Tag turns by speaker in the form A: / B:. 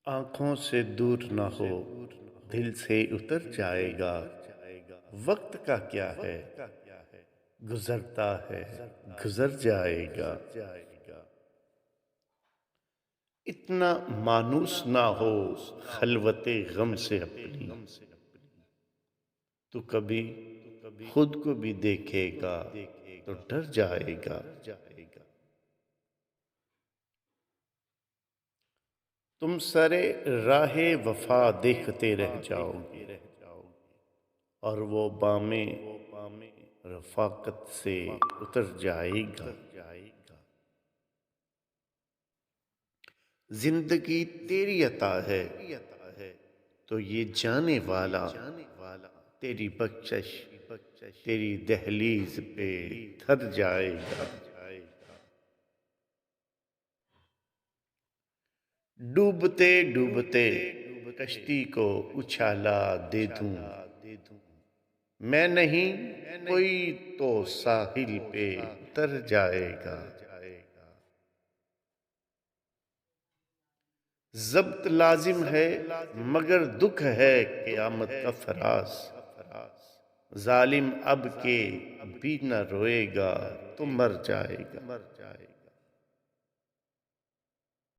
A: آنکھوں سے دور نہ ہو، دل سے اتر جائے گا۔ وقت کا کیا ہے، گزرتا ہے، گزر جائے گا۔ اتنا مانوس نہ ہو خلوت غم سے اپنی، تو کبھی خود کو بھی دیکھے گا تو ڈر جائے گا۔ تم سرے راہ وفا دیکھتے رہ جاؤ گے، اور وہ بامیں رفاقت سے اتر جائے گا۔ زندگی تیری عطا ہے تو یہ جانے والا، تیری بخشش تیری دہلیز پہ تھر جائے گا۔ ڈوبتے ڈوبتے کشتی کو اچھالا دے دوں، میں نہیں کوئی تو ساحل پہ اتر جائے گا۔ ضبط لازم ہے مگر دکھ ہے قیامت کا فراز، ظالم اب کے بھی نہ روئے گا تو مر جائے گا۔